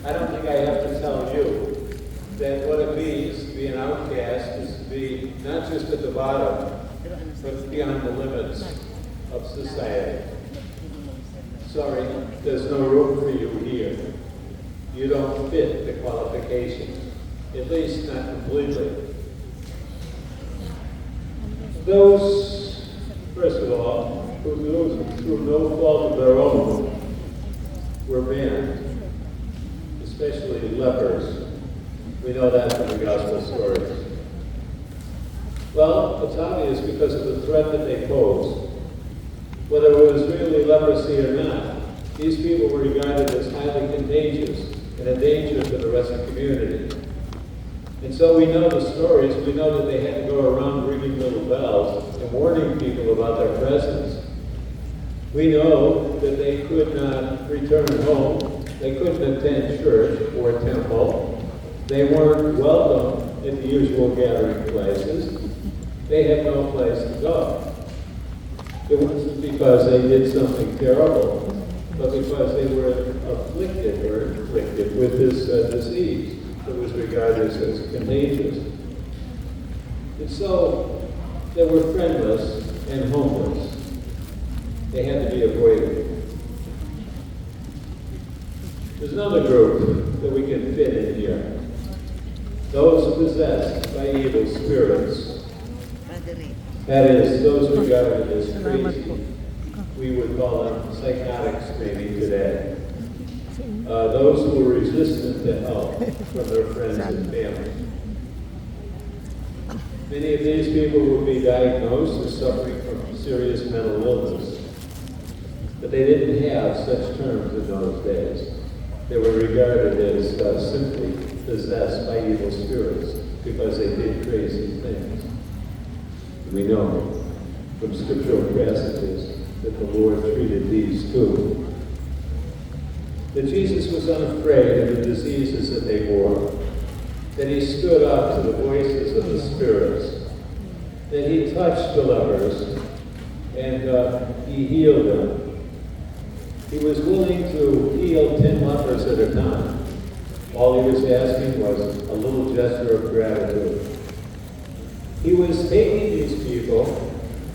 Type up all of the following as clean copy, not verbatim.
I don't think I have to tell you that what it means to be an outcast is to be not just at the bottom, but beyond the limits of society. Sorry, there's no room for you here. You don't fit the qualifications, at least not completely. Those, first of all, who through no fault of their own were banned, especially lepers. We know that from the gospel stories. Well, it's obvious because of the threat that they posed. Whether it was really leprosy or not, these people were regarded as highly contagious and a danger to the rest of the community. And so we know the stories. We know that they had to go around ringing little bells and warning people about their presence. We know that they could not return home. They couldn't attend church or temple. They weren't welcome at the usual gathering places. They had no place to go. It wasn't because they did something terrible, but because they were afflicted with this disease that was regarded as contagious. And so they were friendless and homeless. They had to be avoided. There's another group that we can fit in here. Those possessed by evil spirits. That is, those regarded as crazy. We would call them psychotics maybe today. Those who were resistant to help from their friends and family. Many of these people would be diagnosed as suffering from serious mental illness, but they didn't have such terms in those days. They were regarded as simply possessed by evil spirits because they did crazy things. We know from scriptural passages that the Lord treated these too. That Jesus was unafraid of the diseases that they bore. That he stood up to the voices of the spirits. That he touched the lepers and he healed them. He was willing to heal 10 lepers at a time. All he was asking was a little gesture of gratitude. He was taking these people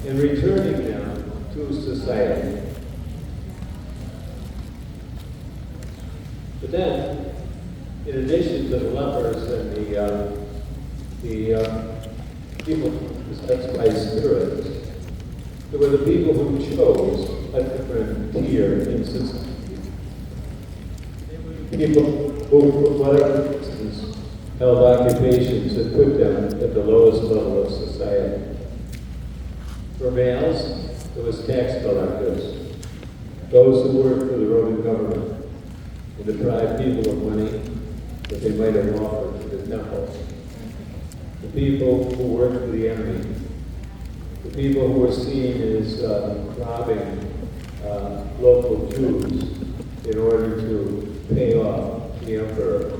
and returning them to society. But then, in addition to the lepers and the people possessed by spirits, there were the people who chose a different tier in society. People who, for whatever reasons, held occupations that put them at the lowest level of society. For males, there was tax collectors, those who worked for the Roman government and deprived people of money that they might have offered to the temple. The people who worked for the enemy, the people who were seen as robbing local Jews in order to pay off the emperor.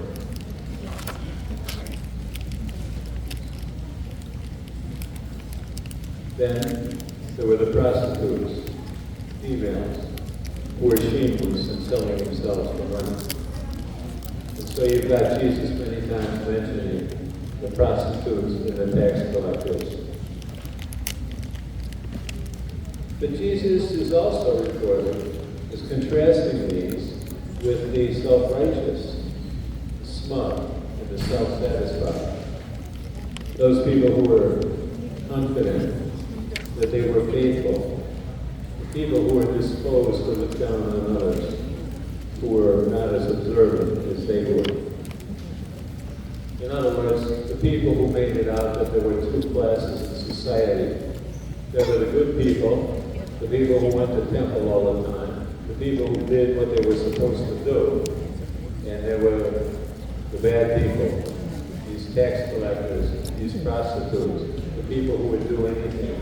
Then there were the prostitutes, females, who were shameless and selling themselves for money. And so you've got Jesus many times mentioning the prostitutes and the tax collectors. But Jesus is also recorded as contrasting these with the self-righteous, the smug, and the self-satisfied. Those people who were confident that they were faithful, the people who were disposed to look down on others, who were not as observant as they were. In other words, the people who made it out that there were two classes in society. There were the good people, the people who went to temple all the time, the people who did what they were supposed to do, and there were the bad people, these tax collectors, these prostitutes, the people who would do anything,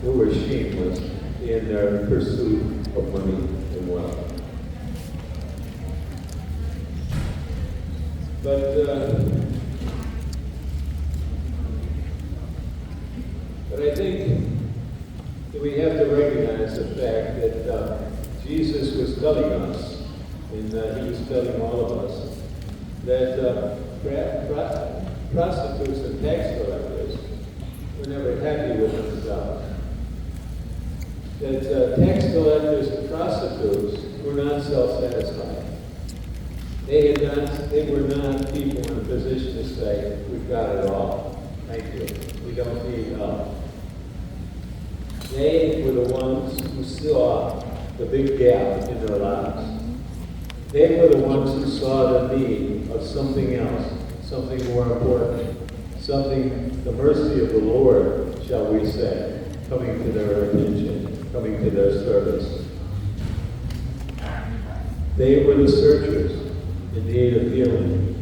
who were shameless in their pursuit of money and wealth. But I think that we have to recognize the fact that Jesus was telling us, and he was telling all of us, that prostitutes and tax collectors were never happy with themselves. That tax collectors and prostitutes were not self-satisfied. They were not people in a position to say, we've got it all. Thank you. We don't need help. They were the ones who saw the big gap in their lives. They were the ones who saw the need of something else, something more important, something, the mercy of the Lord, shall we say, coming to their attention, coming to their service. They were the searchers in need of healing.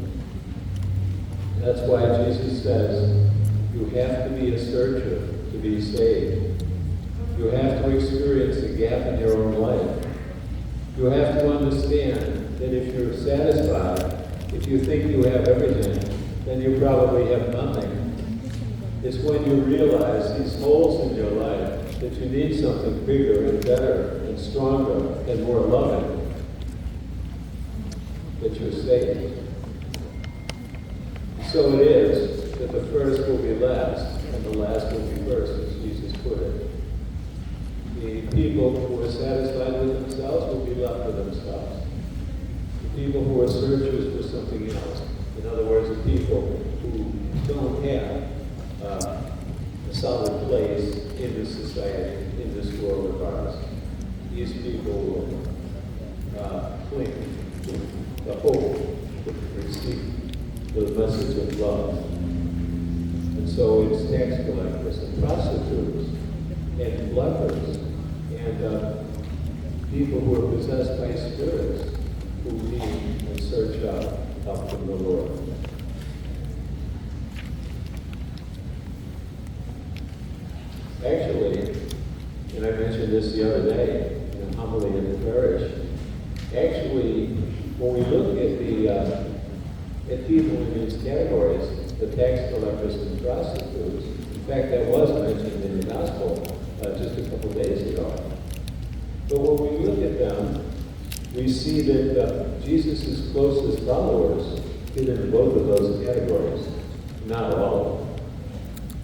That's why Jesus says, you have to be a searcher to be saved. You have to experience a gap in your own life. You have to understand that if you're satisfied, if you think you have everything, then you probably have nothing. It's when you realize these holes in your life that you need something bigger and better and stronger and more loving, that you're saved. So it is that the first will be last and the last will be first, as Jesus put it. The people who are satisfied with themselves will be left for themselves. The people who are searchers for something else. In other words, the people who don't have a solid place in this society, in this world of ours. These people will cling to the hope to receive the message of love. And so it's tax collectors and prostitutes and lepers and people who are possessed by spirits who need and search out help from the Lord. Actually, and I mentioned this the other day in a homily in the parish, actually, when we look at people in these categories, the tax collectors and prostitutes, in fact, that was mentioned in the gospel just a couple days ago. But when we look at them, we see that Jesus' closest followers fit in both of those categories. Not all of them.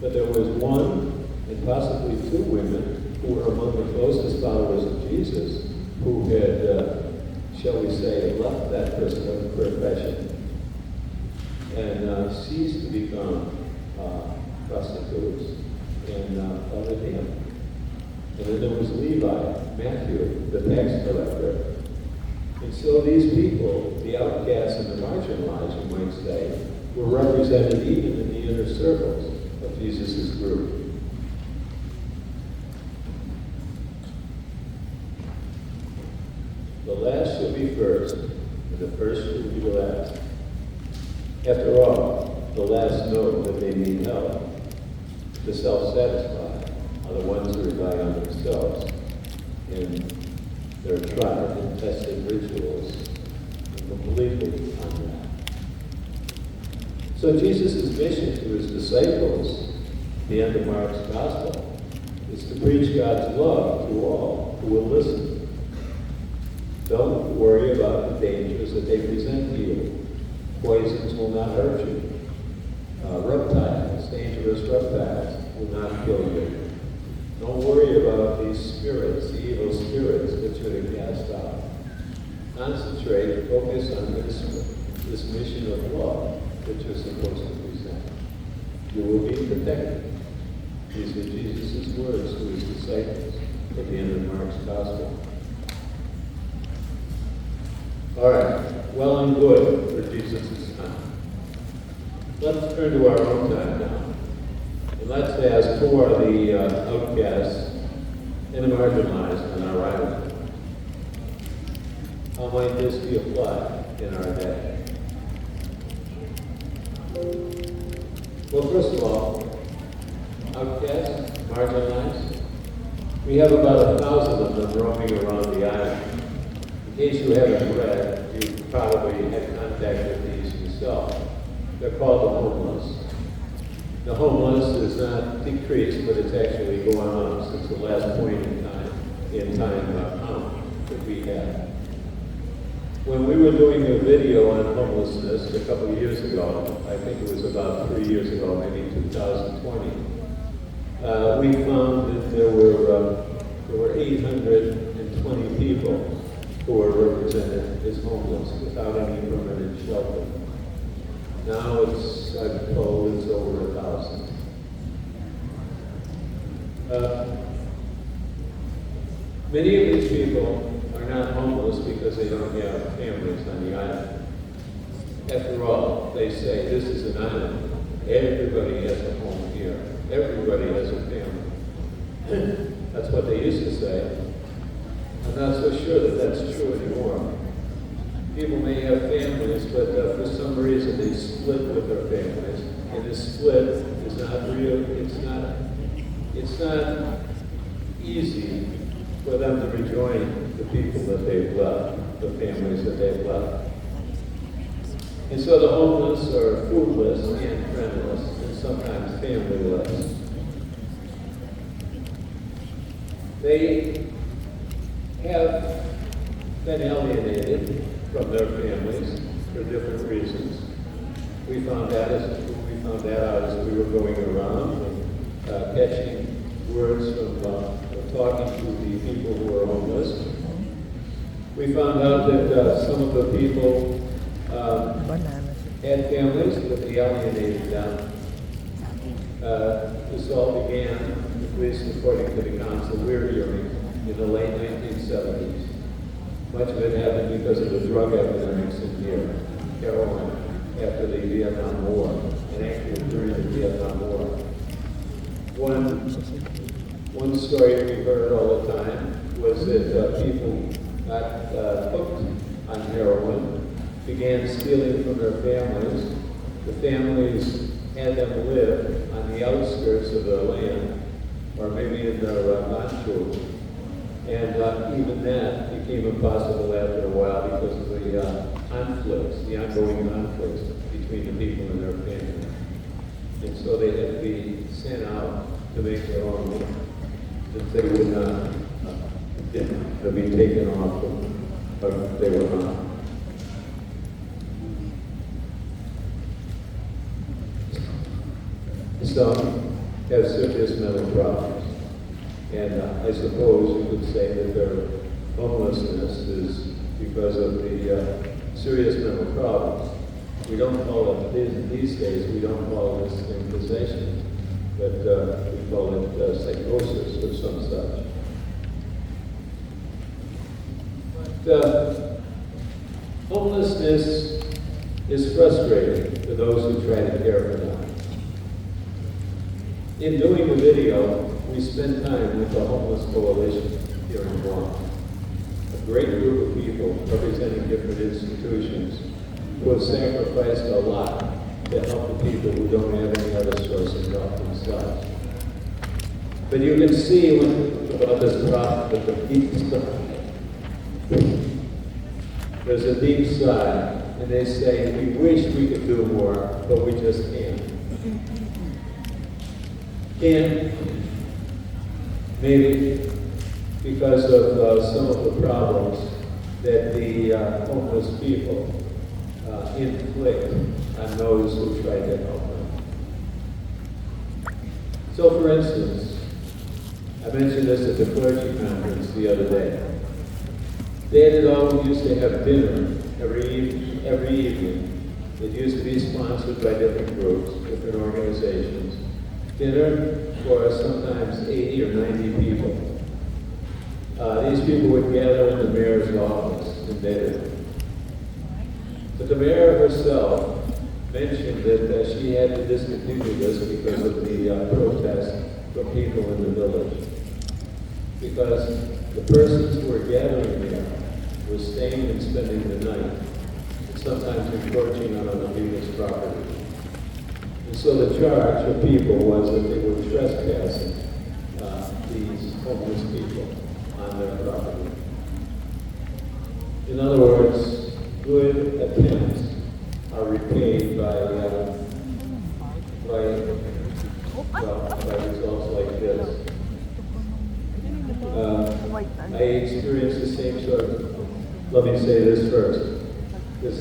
But there was one, and possibly two women, who were among the closest followers of Jesus, who had, shall we say, left that Christian profession and ceased to become prostitutes and followed him. And then there was Levi, Matthew, the tax collector. And so these people, the outcasts and the marginalized, you might say, were represented even in the inner circles of Jesus' group. The last shall be first, and the first shall be the last. After all, the last know that they need help. The self-satisfied are the ones who rely on themselves in their tried and tested rituals and completely on that. So Jesus' mission to his disciples, the end of Mark's gospel, is to preach God's love to all who will listen. Don't worry about the dangers that they present to you. Poisons will not hurt you. Reptiles, dangerous reptiles, will not kill you. Don't worry about these spirits, the evil spirits that you're to cast out. Concentrate, focus on this mission of love that you're supposed to present. You will be protected. These are Jesus' words to his disciples at the end of Mark's gospel. All right, well and good for Jesus' time. Let's turn to our own time now. And let's ask who are the outcasts and the marginalized in our island. How might this be applied in our day? Well, first of all, outcasts, marginalized, we have about 1,000 of them roaming around the island. In case you haven't read, you probably had contact with these yourself. They're called the homeless. The homeless is not decreased, but it's actually going on since the last point in time count that we had. When we were doing a video on homelessness a couple of years ago, I think it was about 3 years ago, maybe 2020, we found that there were 820 people who were represented as homeless without any permanent shelter. Now it's, I'm told, it's over 1,000. Many of these people are not homeless because they don't have families on the island. After all, they say this is an island. Everybody has a home here. Everybody has a family. That's what they used to say. I'm not so sure that that's true anymore. People may have families, but for some reason they split with their families. And this split is not real. It's not easy for them to rejoin the people that they've left, the families that they've left. And so the homeless are foodless and friendless, and sometimes familyless. They have been alienated from their families for different reasons. We found that out as we were going around and catching words from talking to the people who are homeless. We found out that some of the people had families, but they alienated them. This all began, at least according to the council we're hearing, in the late 1970s. Much of it happened because of the drug epidemics in here, heroin, after the Vietnam War, and actually during the Vietnam War. One story we heard all the time was that people got hooked on heroin, began stealing from their families. The families had them live on the outskirts of their land, or maybe in their non-schools. And even that became impossible after a while because of the conflicts, the ongoing conflicts between the people and their families. And so they had to be sent out to make their own living, that they would not be taken off them, but they were not. Some have serious mental problems. And I suppose you could say that their homelessness is because of the serious mental problems. We don't call it, these days, we don't call this thing possession, but we call it psychosis or some such. But homelessness is frustrating to those who try to care for them. In doing the video, we spent time with the Homeless Coalition here in Guam, a great group of people representing different institutions who have sacrificed a lot to help the people who don't have any other source of help themselves. But you can see about this problem with the deep sigh. There's a deep sigh, and they say, we wish we could do more, but we just can't. Can't. Maybe because of some of the problems that the homeless people inflict on those who try to help them. So, for instance, I mentioned this at the clergy conference the other day. Dad and all used to have dinner every evening. It used to be sponsored by different groups, different organizations. Dinner for sometimes 80 or 90 people. These people would gather in the mayor's office and dinner. But the mayor herself mentioned that she had to discontinue this because of the protests from people in the village. Because the persons who were gathering there were staying and spending the night, and sometimes encroaching on other people's property. And so the charge of people was that they were trespassing these homeless people on their property. In other words, good attempts are repaid by results like this. I experienced the same sort of, let me say this first.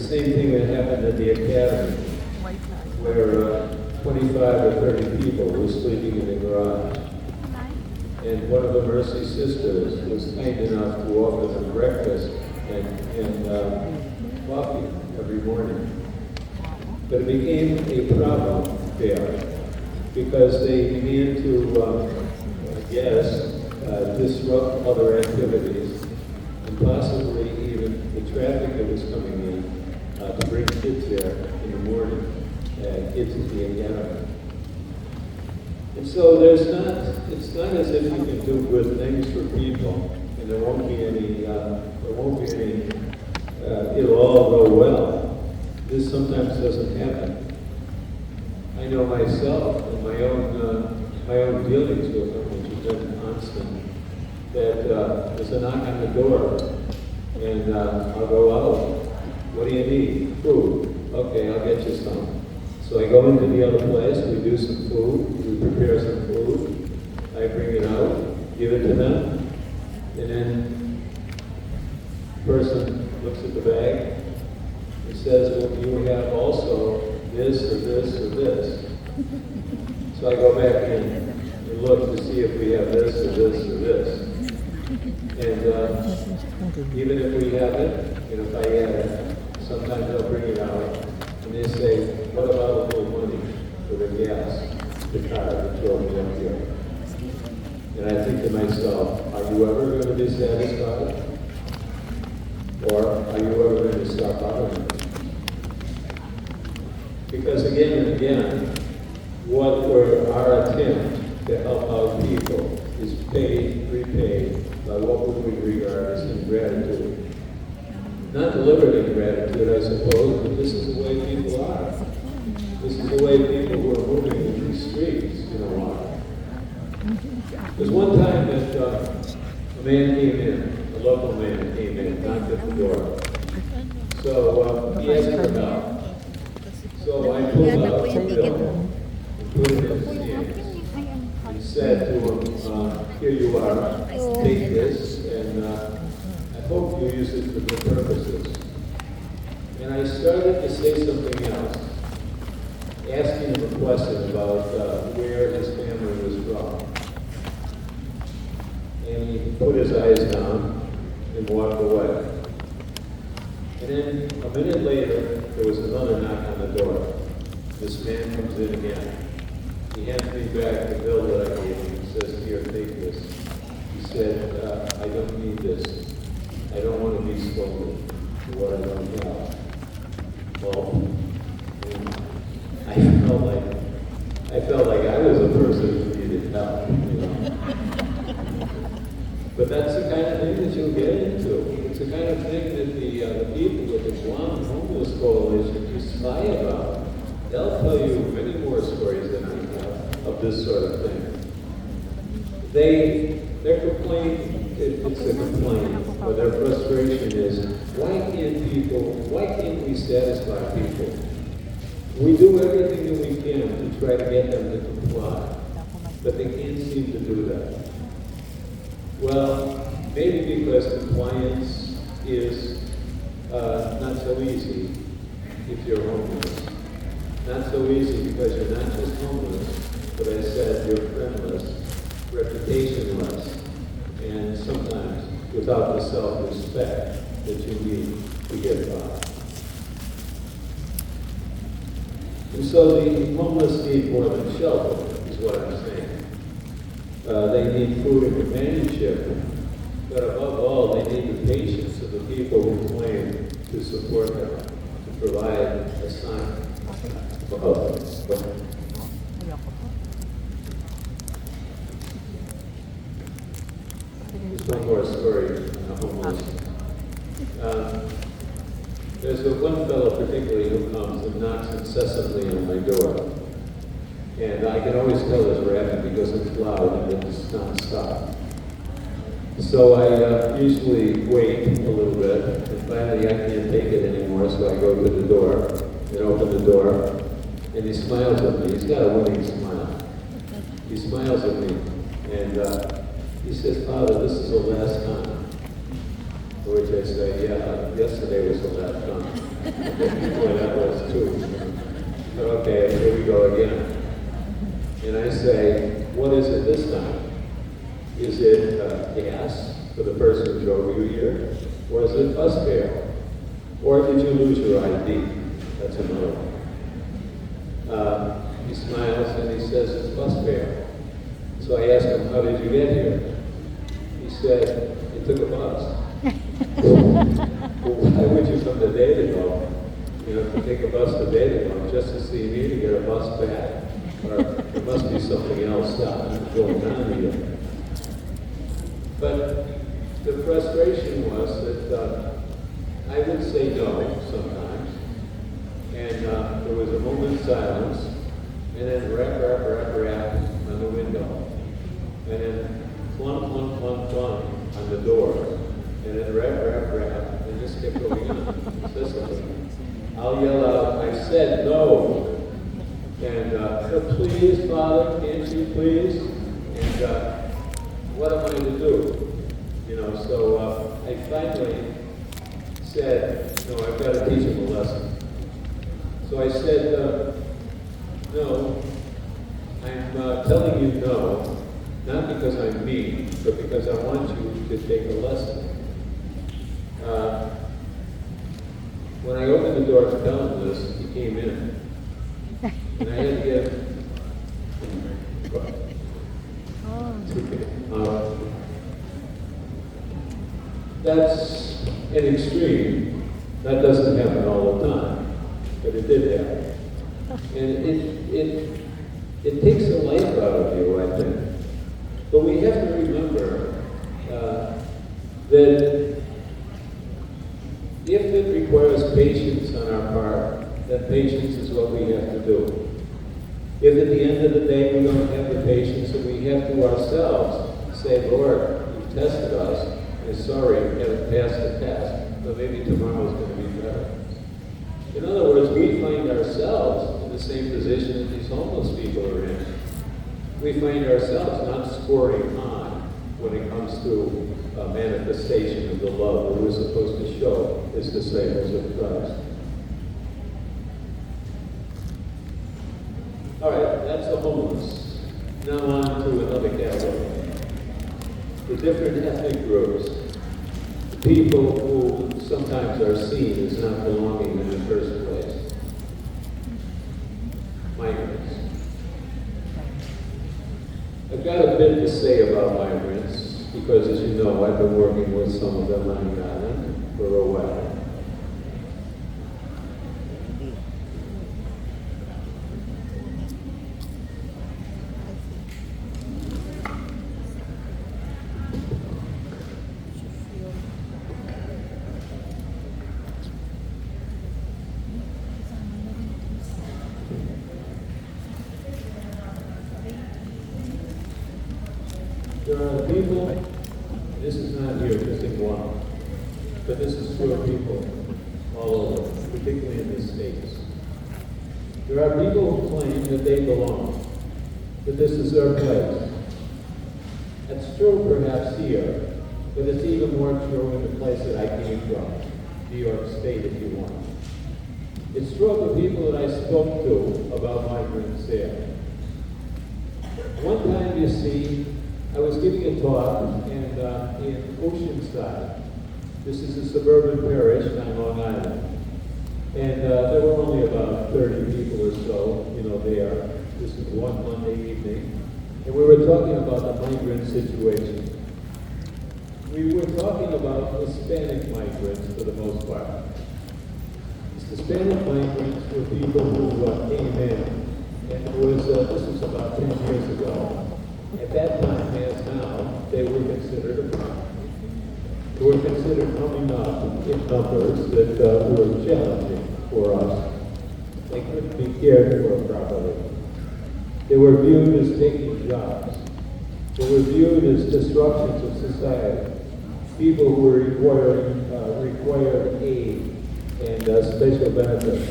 same thing that happened at the academy, where 25 or 30 people were sleeping in the garage. And one of the Mercy sisters was kind enough to offer them breakfast and coffee every morning. But it became a problem there because they began to, disrupt other activities and possibly even the traffic that was coming in to bring kids there in the morning, kids at the academy. And so it's not as if you can do good things for people and there won't be any, it'll all go well. This sometimes doesn't happen. I know myself and my own dealings with them, which has been constant, that there's a knock on the door and I'll go out. What do you need? Food. Okay, I'll get you some. So I go into the other place, we do some food, we prepare some food, I bring it out, give it to them, and then the person looks at the bag and says, well, you have also this or this or this. So I go back in and look to see if we have this or this or this. And even if we have it, and if I have it, sometimes I'll bring it out. And they say, what about a little money for the gas, the car that drove me up here? And I think to myself, are you ever going to be satisfied? Or are you ever going to stop bothering me? Because again and again, what were our attempt to help out people is paid, repaid by what we would regard as ingratitude. Not deliberate ingratitude, I suppose, but this is the way people are. This is the way people who are moving in these streets, are. There's one time that a man came in, a local man came in, knocked at the door. So he asked for help. So I pulled out a bill and put it in his hands and said to him, here you are, take this, and I hope you use it for good purposes. And I started to say something else, asking him a question about where his family was from. And he put his eyes down and walked away. And then a minute later, there was another knock on the door. This man comes in again. He hands me back the bill that I gave him and says, here, take this. He said, I don't need this. I don't want to be spoken to what I don't have. Well, I felt like I was a person who needed help, But that's the kind of thing that you'll get into. It's the kind of thing that the people with the Guam Homeless Coalition you spy about. They'll tell you many more stories than I have of this sort of thing. Their complaint, it's a complaint, but their frustration is, why can't we satisfy people? We do everything that we can to try to get them to comply, but they can't seem to do that. Well, maybe because compliance is not so easy if you're homeless. Not so easy because you're not just homeless, but I said you're friendless, reputationless, and sometimes without the self-respect that you need to get by. And so the homeless need more than shelter, is what I'm saying. They need food and companionship, but above all, they need the patience of the people who claim to support them, to provide a sign. Just one more story on the homeless. There's one fellow particularly who comes and knocks incessantly on my door. And I can always tell it's rapping because it's loud and it's non-stop. So I usually wait a little bit, and finally I can't take it anymore, so I go to the door and open the door, and he smiles at me. He's got a winning smile. He smiles at me, and he says, Father, this is the last time. To which I say, yeah, yesterday was a lot of fun. Well, that was too. But okay, here we go again. And I say, what is it this time? Is it gas for the person who drove you here? Or is it bus fare? Or did you lose your ID? That's another one. He smiles and he says, it's bus fare. So I ask him, how did you get here? He said, he took a bus. Well, why would you come to Davidville, to take a bus to Davidville just to see me to get a bus back? Or there must be something else going on here. But the frustration was that I would say no sometimes, and there was a moment's silence, and then rap on the window, and then clunk on the door, and then rap, and just kept going on incessantly. I'll yell out, I said no, and please, Father, can't you please? And what am I to do? So I finally said, no, I've got to teach him a lesson. So I said, no, I'm telling you no, not because I'm mean, but because I want you to take a lesson. When I opened the door to tell him this, he came in. And I had to get that's an extreme. That doesn't happen all the time, but it did happen. And it takes the life out of you, I think. But we have to remember that if it requires patience on our part, then patience is what we have to do. If at the end of the day we don't have the patience, and we have to ourselves say, Lord, you've tested us, and sorry, we haven't passed the test, but maybe tomorrow's going to be better. In other words, we find ourselves in the same position that these homeless people are in. We find ourselves not scoring high when it comes to a manifestation of the love that we're supposed to show as disciples of Christ. All right, that's the homeless. Now on to another category. The different ethnic groups. The people who sometimes are seen as not belonging in the first place. Migrants. I've got a bit to say about migrants because, as you know, I've been working with some of them on the island for a while. There are people, this is not here just in Guam, but this is true of people all over, particularly in the States. There are people who claim that they belong, that this is their place. That's true perhaps here, but it's even more true in the place that I came from, New York State if you want. It's true of the people that I spoke to about migrants there. One time, you see, I was giving a talk in Oceanside. This is a suburban parish on Long Island. And there were only about 30 people or so, there. This was one Monday evening. And we were talking about the migrant situation. We were talking about Hispanic migrants for the most part. Hispanic migrants were people who came in. And this was about 10 years ago. At that time, as now, they were considered a problem. They were considered coming up in numbers that were challenging for us. They couldn't be cared for properly. They were viewed as taking jobs. They were viewed as disruptions of society. People who were required aid and special benefits,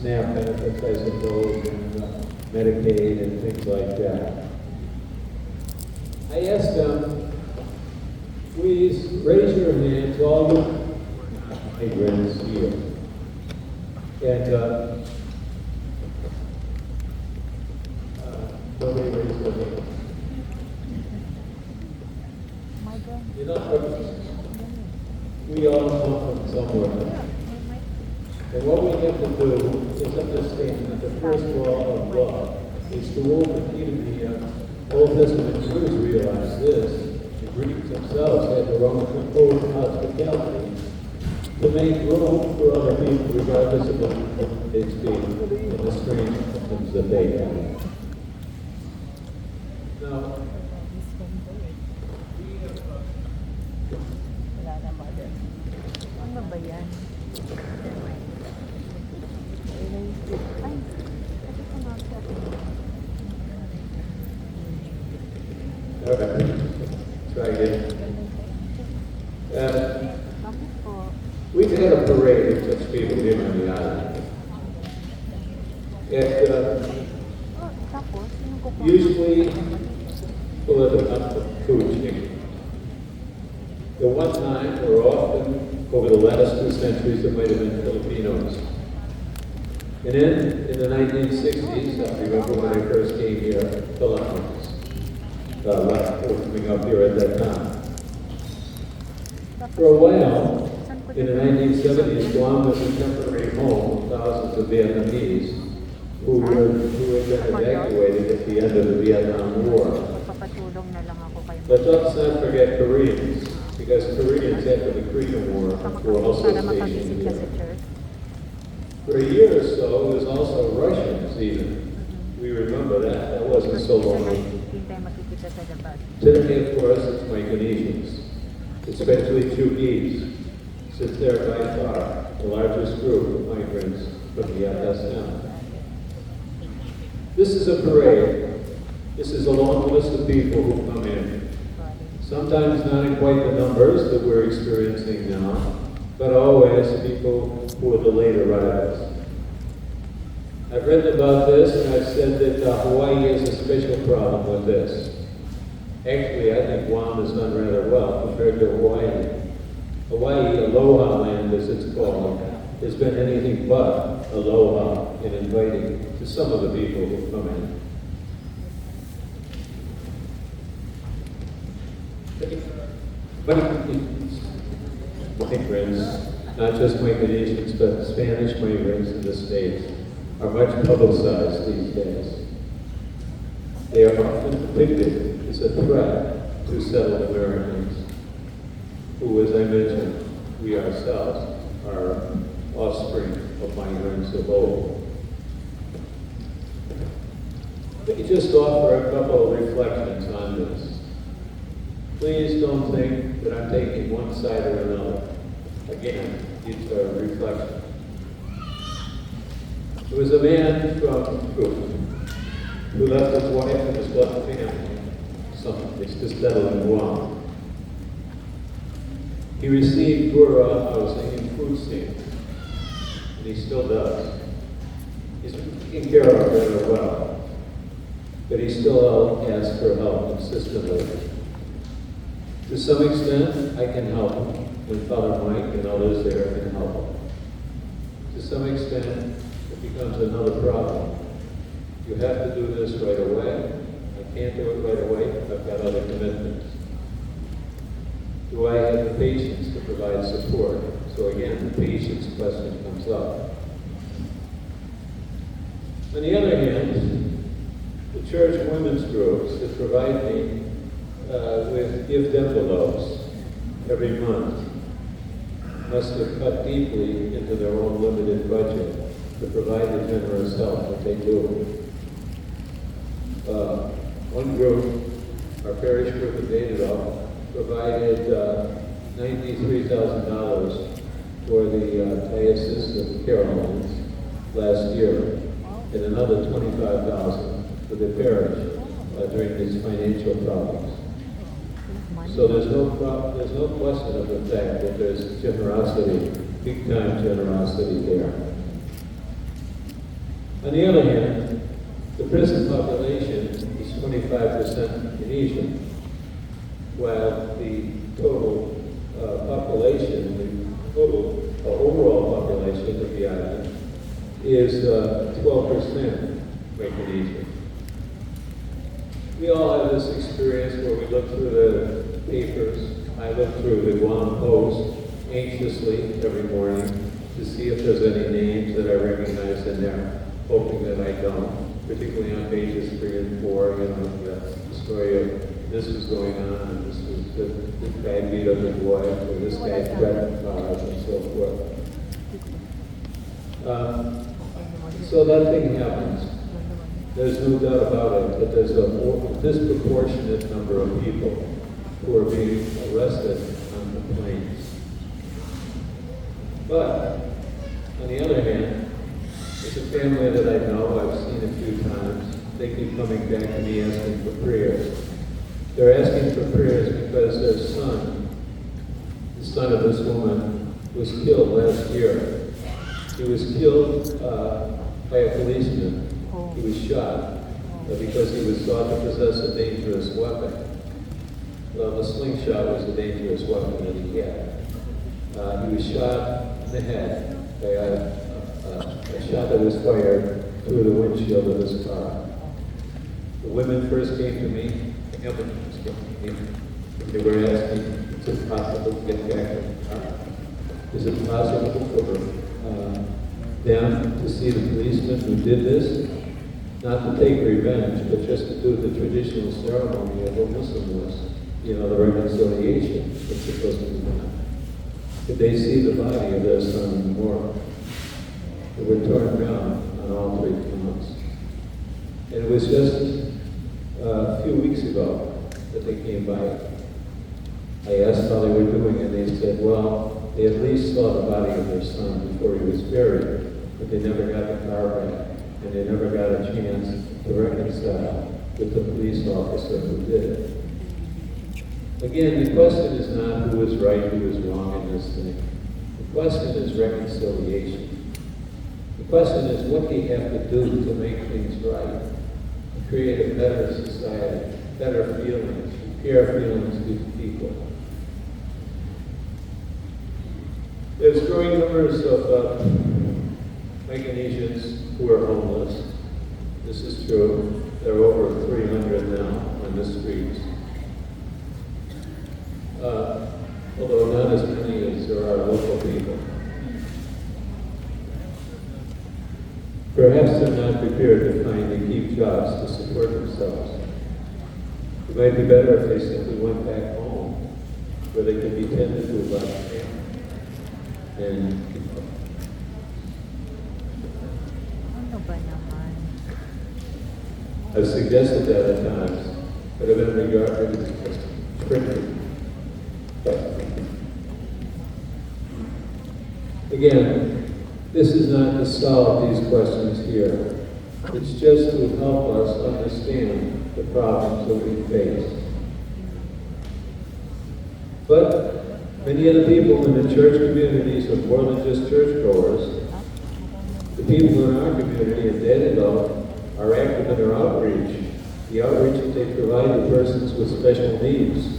SNAP benefits, I suppose, and Medicaid and things like that. I asked them, Please raise your hands, all the migrants here. And nobody raised their hand. You know, we all come from somewhere. And what we have to do is understand that the first law of love is to open even the Old Testament Jews realize this. The Greeks themselves had their own own hospitality to make room for other people regardless of what they speak and the strange customs that they have. Now, ano ba yan? Ay, kasi kumakit. Okay, try again. Bakit po? We've had a parade of such people here on the island. And Tapos, sino kukuha? usually full of the food chicken. The one time, or often, over the last 2 centuries, there might have been Filipinos. And then, in the 1960s, I remember when I first came here, Filipinos were coming up here at that time. For a while, in the 1970s, Guam was a temporary home of thousands of Vietnamese who had been evacuated at the end of the Vietnam War. Papatulong na lang ako kayo. But let's not forget Koreans, because Koreans after the Korean War were also Para stationed makabisit ka sa here. church. For a year or so, there was also Russians even. We remember that. That wasn't so long ago. Hindi tayo makikita sa labas. Today, of course, it's Micronesians, especially Chugis, since they're by far the largest group of migrants from the FSM. This is a parade. This is a long list of people who come in. Sometimes not in quite the numbers that we're experiencing now, but always people who are the late arrivals. I've written about this and I've said that Hawaii has a special problem with this. Actually, I think Guam has done rather well compared to Hawaii. Hawaii, Aloha land as it's called, has been anything but aloha in inviting to some of the people who come in. Migrants, not just Micronesians, but Spanish migrants in the States, are much publicized these days. They are often depicted as a threat to settled Americans, who, as I mentioned, we ourselves are offspring of migrants of old. Let me just offer a couple of reflections on this. Please don't think that I'm taking one side or another. Again, it's a reflection. There was a man from who left his wife and his left family, to settle in Guam. He received Gura housing and food stamps, and he still does. He's been taken care of rather well, but he still asks for help consistently. To some extent, I can help him, and Father Mike and others there can help him. To some extent, it becomes another problem. You have to do this right away. I can't do it right away. I've got other commitments. Do I have the patience to provide support? So again, the patience question comes up. On the other hand, the church women's groups that provide me with gift envelopes every month must have cut deeply into their own limited budget to provide the generous help that they do. One group, our parish group in Datadog, provided $93,000 for the diocese of Carolines last year, and another $25,000 for the parish during these financial problems. So there's no question of the fact that there's generosity, big time generosity there. On the other hand, the prison population is 25% Indonesian, while the total population, the total overall population of the island is 12% Micronesian. We all have this experience where we look through the papers. I look through the Guam Post anxiously every morning to see if there's any names that I recognize in there, hoping that I don't, particularly on pages 3 and 4, the story of this is going on, and this guy beat up his wife, or this guy threatened cars, and so forth. So that thing happens. There's no doubt about it that there's a disproportionate number of people who are being arrested on complaints. But, on the other hand, there's a family that I know, I've seen a few times, they keep coming back to me asking for prayers. They're asking for prayers because their son, the son of this woman, was killed last year. He was killed by a policeman. He was shot because he was thought to possess a dangerous weapon. Well, the slingshot was a dangerous weapon that he had. He was shot in the head by a shot that was fired through the windshield of his car. The women first came to me, the ambulance came to me. They were asking, is it possible to get back in the car? Is it possible for them to see the policeman who did this? Not to take revenge, but just to do the traditional ceremony of what Muslim was, the reconciliation that's supposed to be done. Could they see the body of their son in the morgue? They were torn down on all 3 counts. And it was just a few weeks ago that they came by. I asked how they were doing, and they said, well, they at least saw the body of their son before he was buried, but they never got the car back, and they never got a chance to reconcile with the police officer who did it. Again, the question is not who is right, who is wrong in this thing. The question is reconciliation. The question is, what do you have to do to make things right, to create a better society, better feelings, fair feelings to people. There's growing numbers of Micronesians who are homeless. This is true. There are over 300 now on the streets. Although not as many as there are local people. Perhaps they're not prepared to find and keep jobs to support themselves. It might be better if they simply went back home, where they could be tended to by the family. And I've suggested that at times, but I've been regarded as tricky. Again, this is not to solve these questions here. It's just to help us understand the problems that we face. But many of the people in the church communities are more than just churchgoers. The people in our community in Danville are active in their outreach. The outreach that they provide to persons with special needs.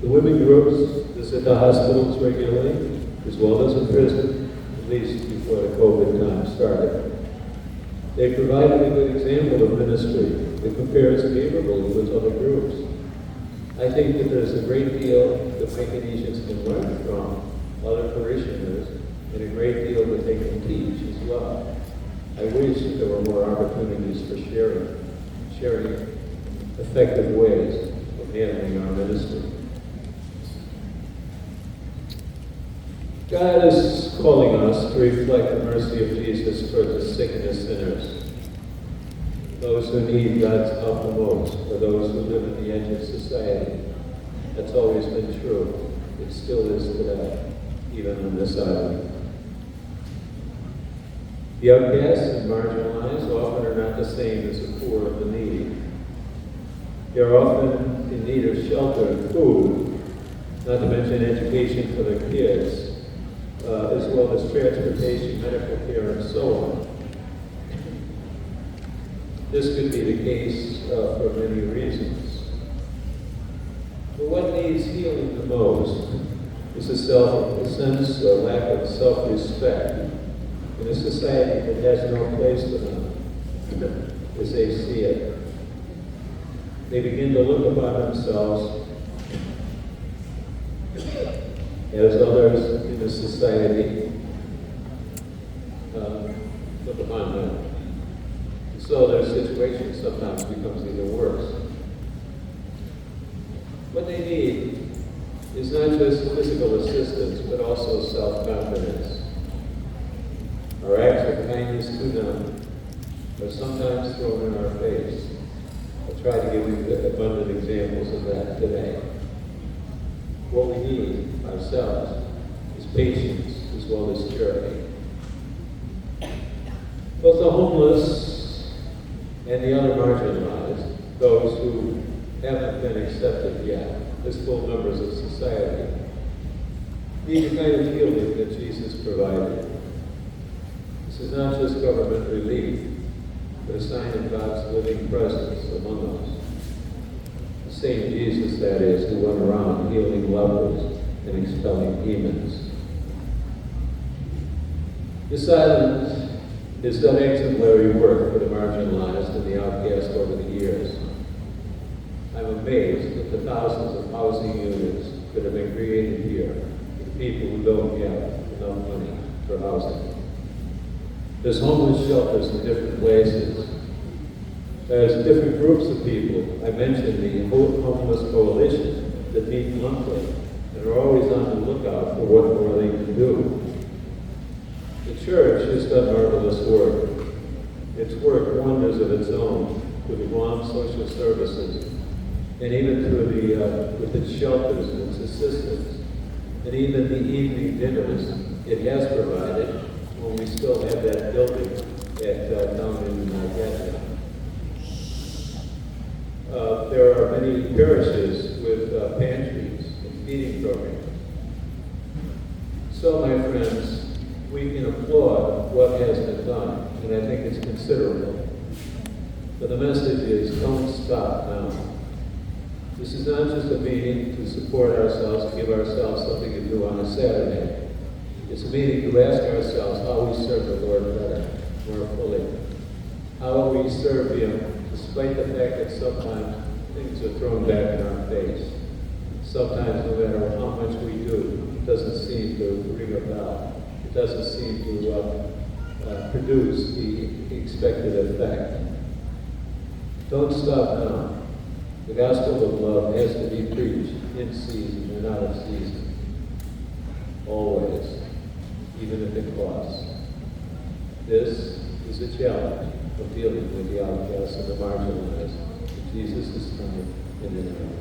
The women groups visit the hospitals regularly, as well as in prison, at least before the COVID time started. They provided a good example of ministry that compares favorably with other groups. I think that there's a great deal that Micronesians can learn from other parishioners, and a great deal that they can teach as well. I wish that there were more opportunities for sharing effective ways of handling our ministry. God is calling us to reflect the mercy of Jesus toward the sick and the sinners, those who need God's help the most, or those who live at the edge of society. That's always been true. It still is today, even on this island. The outcasts and marginalized often are not the same as the poor and the needy. They are often in need of shelter and food, not to mention education for their kids, as well as transportation, medical care, and so on. This could be the case for many reasons. But what needs needs healing the most is a sense or lack of self-respect in a society that has no place for them as they see it. They begin to look upon themselves as others in the society look upon them. So their situation sometimes becomes even worse. What they need is not just physical assistance, but also self-confidence. Our acts of kindness to them are sometimes thrown in our face. I'll try to give you abundant examples of that today. What we need ourselves is patience as well as charity. Both the homeless and the other marginalized, those who haven't been accepted yet as full members of society, need the kind of healing that Jesus provided. This is not just government relief, but a sign of God's living presence among us. The same Jesus, that is, who went around healing lepers and expelling demons. This island has done exemplary work for the marginalized and the outcast over the years. I'm amazed at the thousands of housing units that have been created here for people who don't have enough money for housing. There's homeless shelters in different places. There's different groups of people. I mentioned the Homeless Coalition that meet monthly and are always on the lookout for what more they can do. The church has done marvelous work. It's worked wonders of its own with the Guam Social Services, and even through with its shelters and its assistance, and even the evening dinners it has provided when we still have that building down in Gatineau. There are many parishes with pantries and feeding programs. So, my friends, we can applaud what has been done, and I think it's considerable. But the message is, don't stop now. This is not just a meeting to support ourselves, to give ourselves something to do on a Saturday. It's a meeting to ask ourselves how we serve the Lord better, more fully. How we serve Him, despite the fact that sometimes things are thrown back in our face. Sometimes, no matter how much we do, it doesn't seem to ring a bell. It doesn't seem to produce the expected effect. Don't stop now. The gospel of love has to be preached in season and out of season. Always, even if it costs. This is a challenge of dealing with the outcasts and the marginalized. Jesus is coming in the name.